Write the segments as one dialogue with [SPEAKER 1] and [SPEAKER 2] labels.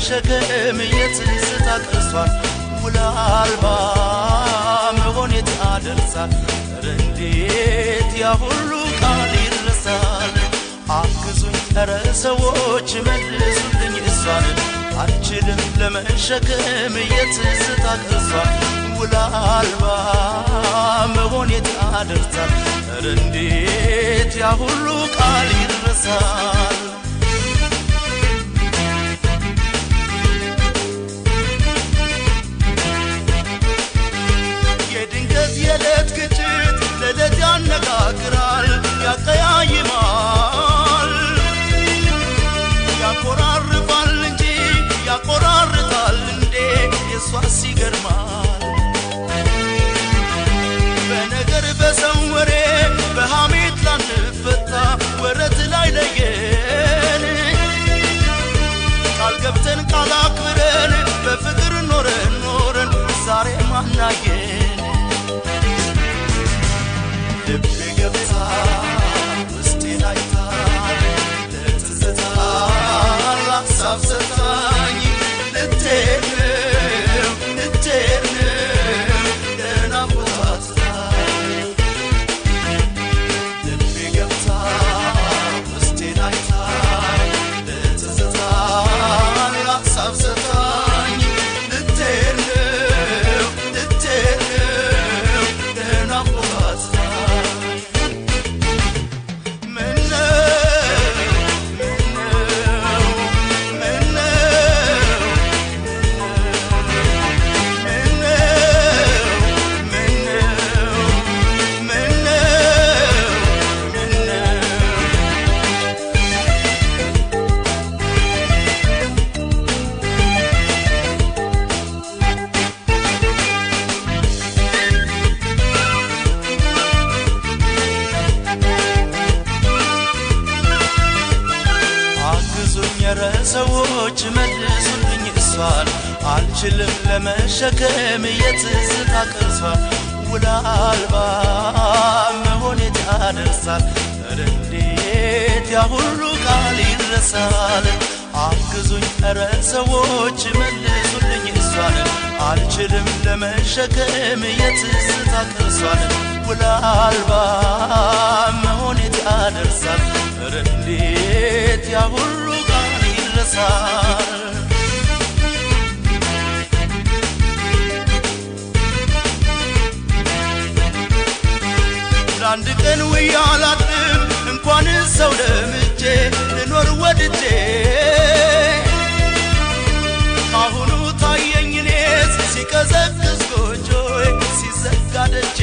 [SPEAKER 1] ለመሸከም የትዝታ ቅርሷን ውላ አልባ መሆን የታደርሳል እንዴት ያ ሁሉ ቃል ይረሳል አግዙኝ ኧረ ሰዎች መልሱልኝ እሷን አልችልም ለመሸከም የትዝታ ቅርሷን ውላ አልባ መሆን የታደርሳል እንዴት ያ ሁሉ ቃል ይረሳል የለት ግጭት ለለት ያነጋግራል ያቀያይማል ያቆራርፋል እንጂ ያቆራርጣል እንዴ የሷስ ይገርማል በነገር በሰው ወሬ በሐሜት ላንፈታ ወረት ላይ ለየን ቃል ገብተን ቃል አክብረን በፍቅር ኖረን ዛሬ ማናየን ልቤ ገብታ ውስጤን አይታ ለትዝታ ላሳብ ሰታኝ ልትሄድ ነው ለናፍቆት ልቤ ገብታ ውስጤን አይታ ለትዝታ ላሳብ ሰታኝ ልትሄድ ነው ለናፍቆት ሰዎች መልሱልኝ እሷን አልችልም ለመሸከም የትዝታ ቅርሷን ውላ አልባ መሆን የታደርሳል እንዴት ያ ሁሉ ቃል ይረሳል አግዙኝ ኧረ ሰዎች መልሱልኝ እሷን አልችልም ለመሸከም የትዝታ ቅርሷን ውላ አልባ መሆን የታደርሳል እንዴት ያ ሁሉ ለአንድ ቀን ውያላድም እንኳን ሰው ለምጄ ልኖር ወድጄ አሁኑ ታየኝ እኔስ ሲቀዘቅዝ ጎጆዬ ሲዘጋ ደጄ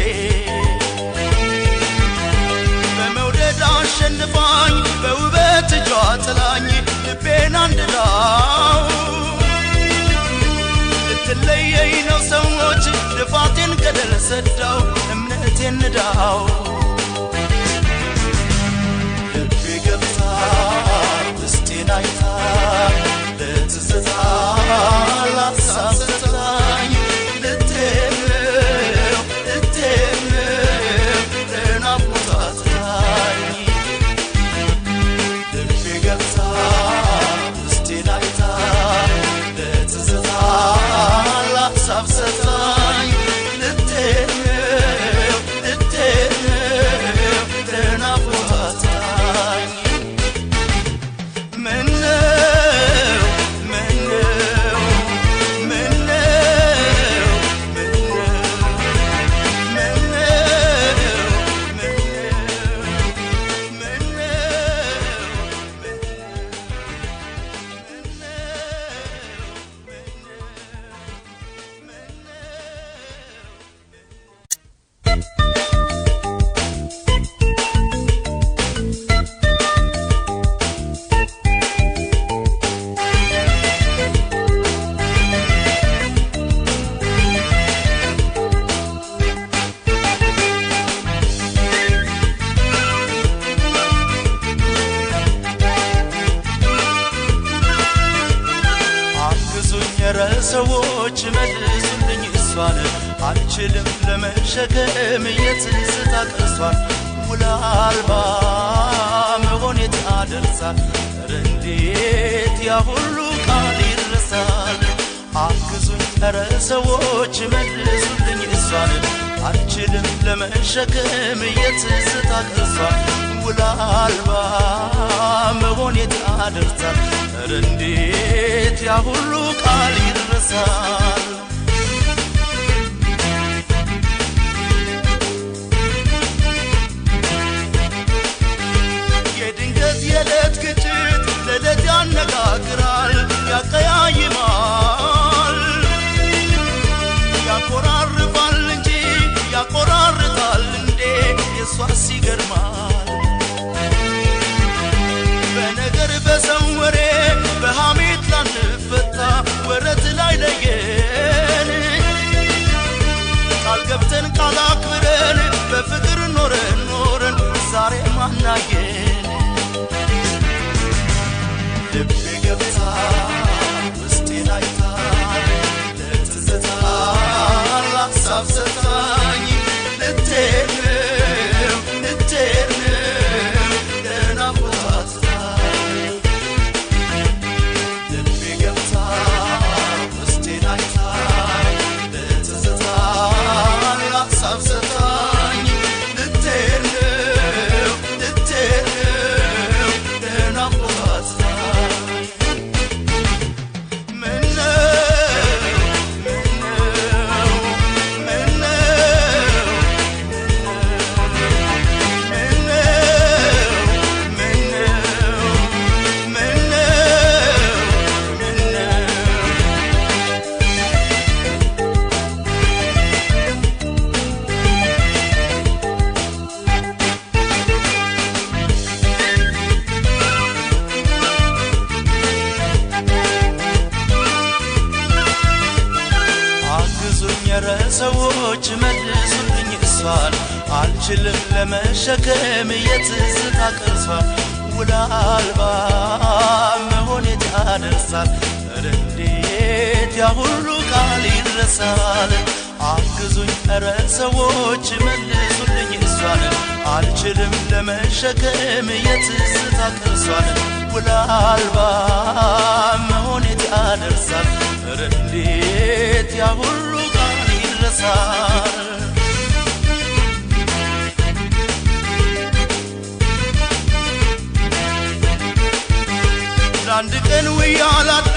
[SPEAKER 1] በመውደድ አሸንፋኝ በውበት እጇ ጥላኝ ልቤን አንድዳው ልትለየኝ ነው ሰዎች ልፋቴን ገደል ሰዳው እምነቴን ንዳው ልቤ ገብታ ውስጤን አይታ ለትዝታ ላሳብ ሰታኝ ልትሄድ ነው ለናፍቆት ልቤ ገብታ ውስጤን አይታ ለትዝታ ላሳብ ሰታኝ ልትሄድ ነው ለናፍቆት ሰዎች መልሱልኝ እሷን አልችልም ለመሸከም የትዝታ ቅርሷን ውላ አልባ መሆን የታደርሳል እንዴት ያ ሁሉ ቃል ይረሳል ሰዎች መልሱልኝ እሷን አልችልም ለመሸከም የትዝታ ቅርሷን ውላ አልባ መሆን የታደርሳል ኧረ እንዴት ያ ሁሉ ቃል ይረሳል የድንገት የዕለት ግጭት ለዕለት ያነጋግራል ያቀያይማል ያቆራርፋል እንጂ ያቆራርጣል እንዴ የሷስ ይገርማል በነገር በሰው ወሬ በሐሜት ላንፈታ ወረት ላይ ለየን ቃል ገብተን ቃል አክብረን በፍቅር ኖረን ኖረን ዛሬ ማናየን ልቤ ገብታ ውስጤን አይታ ለትዝታ ላሳብ ሰታኝ ልትሄድ ነው ለናፍቆት ልቤ ገብታ ውስጤን አይታ ለትዝታ ላሳብ ሰታኝ ልትሄድ ነው ለናፍቆት ሰዎች መልሱልኝ እሷን አልችልም ለመሸከም የትዝታ ቅርሷን ውላ አልባ መሆን የታደርሳል ኧረ እንዴት ያ ሁሉ ቃል ይረሳል አግዙኝ ኧረ ሰዎች መልሱልኝ እሷን አልችልም ለመሸከም የትዝታ ቅርሷን ውላ አልባ መሆን የታደርሳል ኧረ እንዴት ያ ሁሉ ቃል ይረሳል ለአንድ ቀን ውዬ አላድርም